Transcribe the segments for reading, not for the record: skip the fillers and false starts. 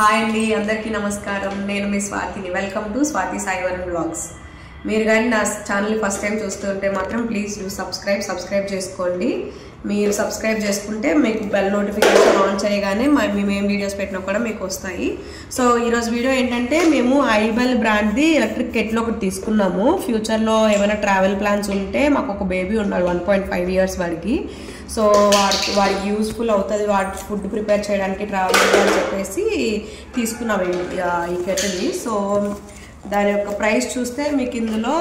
Hi అండి, అందరికీ నమస్కారం. నేను మీ స్వాతిని. Welcome to Swathi Saivaran blogs. మీరు కానీ నా ఛానల్ ఫస్ట్ టైం చూస్తుంటే మాత్రం ప్లీజ్ సబ్స్క్రైబ్ చేసుకోండి. మీరు సబ్స్క్రైబ్ చేసుకుంటే మీకు బెల్ నోటిఫికేషన్ ఆన్ చేయగానే మేము ఏం వీడియోస్ పెట్టినా కూడా మీకు వస్తాయి. సో ఈరోజు వీడియో ఏంటంటే, మేము ఐబెల్ బ్రాండ్ది ఎలక్ట్రిక్ కెటిల్ ఒకటి తీసుకున్నాము. ఫ్యూచర్లో ఏమైనా ట్రావెల్ ప్లాన్స్ ఉంటే, మాకు ఒక బేబీ ఉన్నాడు 1.5 years వాడికి. సో వాడికి యూస్ఫుల్ అవుతుంది, వాడి ఫుడ్ ప్రిపేర్ చేయడానికి ట్రావెల్ అని చెప్పేసి తీసుకున్నాము ఈ కెటిల్ని. సో దాని యొక్క ప్రైస్ చూస్తే మీకు ఇందులో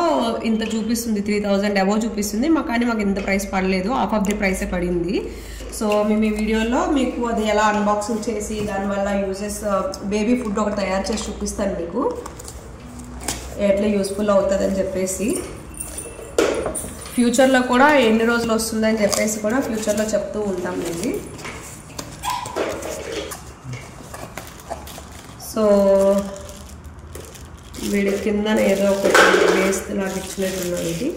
ఇంత చూపిస్తుంది, 3000 అబోవ్ చూపిస్తుంది. కానీ మాకు ఇంత ప్రైస్ పడలేదు, హాఫ్ ఆఫ్ ది ప్రైసే పడింది. సో మేము ఈ వీడియోలో మీకు అది ఎలా అన్బాక్సింగ్ చేసి దానివల్ల యూజెస్, బేబీ ఫుడ్ ఒకటి తయారు చేసి చూపిస్తాను మీకు ఎట్లా యూస్ఫుల్ అవుతుంది అని చెప్పేసి. ఫ్యూచర్లో కూడా ఎన్ని రోజులు వస్తుందని చెప్పేసి కూడా ఫ్యూచర్లో చెప్తూ ఉంటాం ఇది. సో వీడి కింద ఏదో ఒకటి వేస్తే నాకు ఇచ్చినట్టున్నాను ఇది.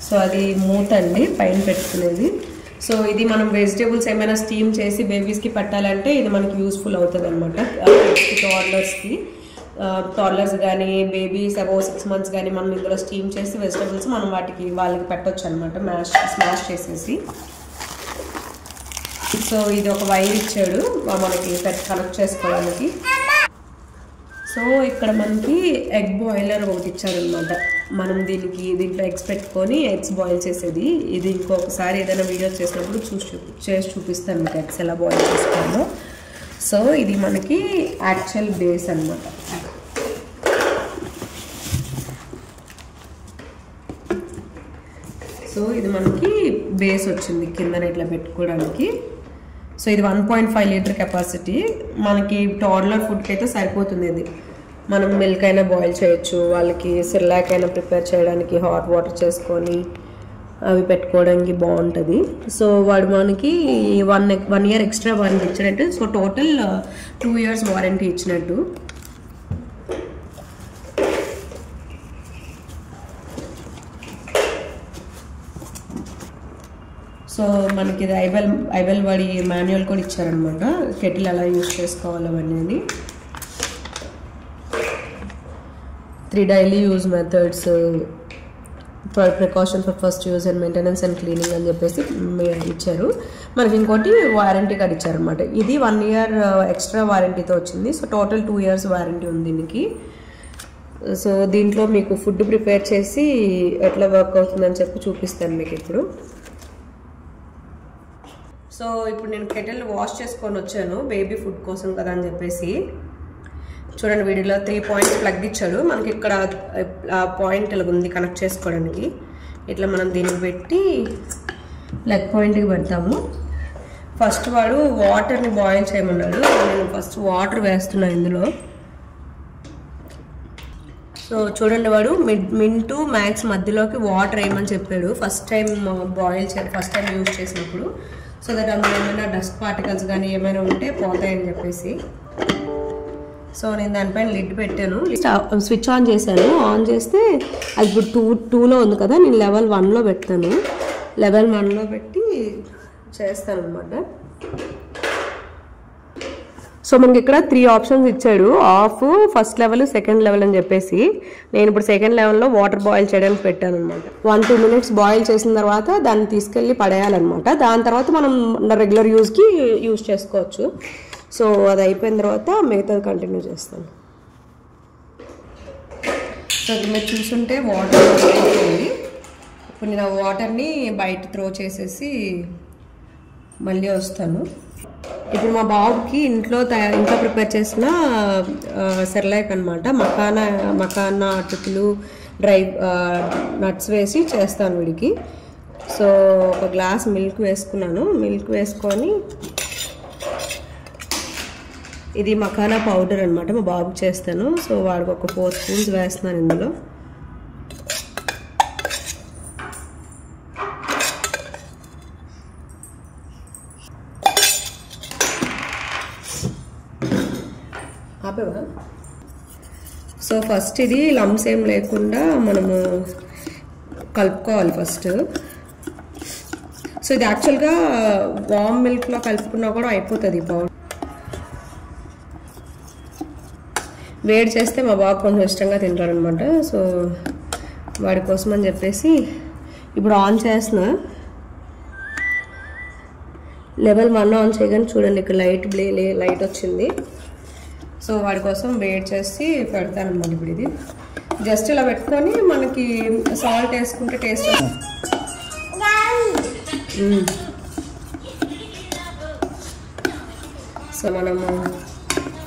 సో అది మూత అండి, పైన పెట్టుకునేది. సో ఇది మనం వెజిటేబుల్స్ ఏమైనా స్టీమ్ చేసి బేబీస్కి పెట్టాలంటే ఇది మనకి యూస్ఫుల్ అవుతుంది అనమాట. టాడ్లర్స్ కానీ బేబీస్ అబౌవ్ 6 months కానీ మనం ఇందులో స్టీమ్ చేసి వెజిటేబుల్స్ మనం వాళ్ళకి పెట్టవచ్చు అనమాట, స్మాష్ చేసేసి. సో ఇది ఒక వైర్ ఇచ్చాడు మనకి కనెక్ట్ చేసుకోవడానికి. సో ఇక్కడ మనకి ఎగ్ బాయిలర్ ఒకటి ఇచ్చారనమాట. మనం దీంట్లో ఎగ్స్ పెట్టుకొని ఎగ్స్ బాయిల్ చేసేది. ఇది ఇంకొకసారి ఏదైనా వీడియో చేసినప్పుడు చేసి చూపిస్తాను మీకు ఎగ్స్ ఎలా బాయిల్ చేసుకోవాలో. సో ఇది మనకి యాక్చువల్ బేస్ అనమాట. సో ఇది మనకి బేస్ వచ్చింది కిందన ఇట్లా పెట్టుకోవడానికి. సో ఇది 1.5 liter కెపాసిటీ. మనకి టాడ్లర్ ఫుడ్కి అయితే సరిపోతుంది ఇది. మనం మిల్క్ అయినా బాయిల్ చేయొచ్చు, వాళ్ళకి సిర్లాక్ అయినా ప్రిపేర్ చేయడానికి హాట్ వాటర్ చేసుకొని అవి పెట్టుకోవడానికి బాగుంటుంది. సో వాడు మనకి 1 year ఎక్స్ట్రా వారంటీ ఇచ్చినట్టు. సో టోటల్ 2 years వారంటీ ఇచ్చినట్టు. సో మనకి ఇది ఐబెల్ వాడి మాన్యువల్ కూడా ఇచ్చారనమాట, కెటిల్ ఎలా యూజ్ చేసుకోవాలి అవన్నీ. 3 daily use methods, precaution for first use and maintenance and cleaning అని చెప్పేసి ఇచ్చారు. మనకి ఇంకోటి వారంటీ కార్డ్ ఇచ్చారనమాట. ఇది 1 year ఎక్స్ట్రా వారంటీతో వచ్చింది. సో టోటల్ 2 years వారంటీ ఉంది దీనికి. సో దీంట్లో మీకు ఫుడ్ ప్రిపేర్ చేసి ఎట్లా వర్క్ అవుతుందని చెప్పి చూపిస్తాను మీకు ఇప్పుడు. సో ఇప్పుడు నేను కెటిల్ వాష్ చేసుకొని వచ్చాను బేబీ ఫుడ్ కోసం కదా అని చెప్పేసి. చూడండి, వీడియోలో 3 points ప్లగ్ ఇచ్చాడు మనకి. ఇక్కడ పాయింట్ ఇలా ఉంది కనెక్ట్ చేసుకోవడానికి. ఇట్లా మనం దీనికి పెట్టి ప్లగ్ పాయింట్కి పెడతాము. ఫస్ట్ వాడు వాటర్ని బాయిల్ చేయమన్నాడు. నేను ఫస్ట్ వాటర్ వేస్తున్నాను ఇందులో. సో చూడండి, వాడు మిన్ టు మ్యాక్స్ మధ్యలోకి వాటర్ వేయమని చెప్పాడు ఫస్ట్ టైం యూజ్ చేసినప్పుడు. సో దట్ అందులో ఏమైనా డస్ట్ పార్టికల్స్ కానీ ఏమైనా ఉంటే పోతాయని చెప్పేసి. సో నేను దానిపైన లిడ్ పెట్టాను, స్విచ్ ఆన్ చేశాను. ఆన్ చేస్తే అది ఇప్పుడు 2లో ఉంది కదా, నేను level 1లో పెడతాను. level 1లో పెట్టి చేస్తాను అనమాట. సో మనకి ఇక్కడ 3 options ఇచ్చాడు, of, first level, second level అని చెప్పేసి. నేను ఇప్పుడు సెకండ్ లెవెల్లో వాటర్ బాయిల్ చేయడానికి పెట్టాను అనమాట. 1-2 minutes బాయిల్ చేసిన తర్వాత దాన్ని తీసుకెళ్ళి పడేయాలన్నమాట. దాని తర్వాత మనం రెగ్యులర్ యూజ్కి యూజ్ చేసుకోవచ్చు. సో అది అయిపోయిన తర్వాత మిగతాది కంటిన్యూ చేస్తాను. సో మీరు చూసుంటే వాటర్ అయిపోయింది. ఇప్పుడు నేను ఆ వాటర్ని బయట త్రో చేసేసి మళ్ళీ వస్తాను. ఇప్పుడు మా బాబుకి ఇంట్లో ప్రిపేర్ చేసిన సెర్లాక్ అనమాట, మకానా అటుకులు, డ్రై నట్స్ వేసి చేస్తాను వీడికి. సో ఒక గ్లాస్ మిల్క్ వేసుకున్నాను. మిల్క్ వేసుకొని, ఇది మకానా పౌడర్ అనమాట, మా బాబుకి చేస్తాను. సో వాడికి ఒక 4 spoons వేస్తున్నాను ఇందులో. ఆపేవా? సో ఫస్ట్ ఇది లంప్స్ ఏం లేకుండా మనము కలుపుకోవాలి ఫస్ట్. సో ఇది యాక్చువల్గా వామ్ మిల్క్లో కలుపుకున్నా కూడా అయిపోతుంది పౌడర్. వేడి చేస్తే మా బాబు కొంచెం ఇష్టంగా తింటారనమాట. సో వాడి కోసం అని చెప్పేసి ఇప్పుడు ఆన్ చేస్తున్నా. లెవెల్ 1 ఆన్ చేయగానే చూడండి ఇక్కడ లైట్ వచ్చింది. సో వాడి కోసం వేడి చేసి పెడతానమాట. ఇప్పుడు ఇది జస్ట్ ఇలా పెట్టుకొని మనకి సాల్ట్ వేసుకుంటే టేస్ట్ వస్తుంది. సో మనము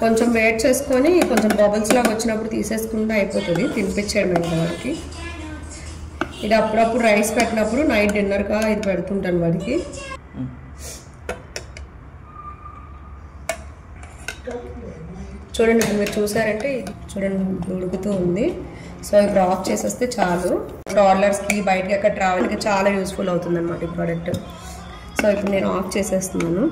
కొంచెం వేడి చేసుకొని కొంచెం బబుల్స్ లాగా వచ్చినప్పుడు తీసేసుకుంటే అయిపోతుంది. తినిపించేయడం ఇంకా వాడికి. ఇది అప్పుడప్పుడు రైస్ పెట్టినప్పుడు నైట్ డిన్నర్గా ఇది పెడుతుంటాను వాడికి. చూడండి ఇప్పుడు మీరు చూసారంటే చూడండి ఉడుకుతూ ఉంది. సో ఇప్పుడు ఆఫ్ చేసేస్తే చాలు. టాడ్లర్స్కి బయటకి అక్కడ ట్రావెల్కి చాలా యూస్ఫుల్ అవుతుంది అనమాట ఈ ప్రోడక్ట్. సో ఇప్పుడు నేను ఆఫ్ చేసేస్తున్నాను.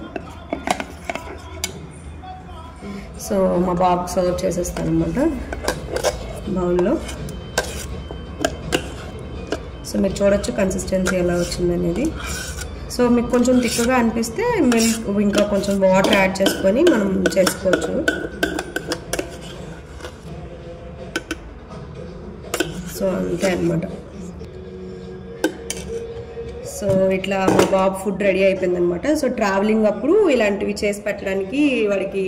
సో మా బాబుకి సర్వ్ చేసేస్తాను అనమాట బౌల్లో. సో మీరు చూడొచ్చు కన్సిస్టెన్సీ ఎలా వచ్చిందనేది. సో మీకు కొంచెం థిక్గా అనిపిస్తే మిల్క్ ఇంకా కొంచెం వాటర్ యాడ్ చేసుకొని మనం చేసుకోవచ్చు. సో అంతే అనమాట. సో ఇట్లా మా బాబు ఫుడ్ రెడీ అయిపోయిందనమాట. సో ట్రావెలింగ్ అప్పుడు ఇలాంటివి చేసి పెట్టడానికి వాడికి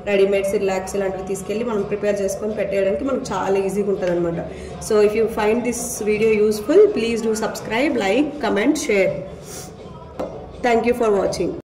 రెడీమేడ్స్ రిలాక్స్ ఇలాంటివి తీసుకెళ్ళి మనం ప్రిపేర్ చేసుకొని పెట్టేయడానికి మనకు చాలా ఈజీగా ఉంటుంది అనమాట. So if you find this video useful please do subscribe, like, comment, share. Thank you for watching.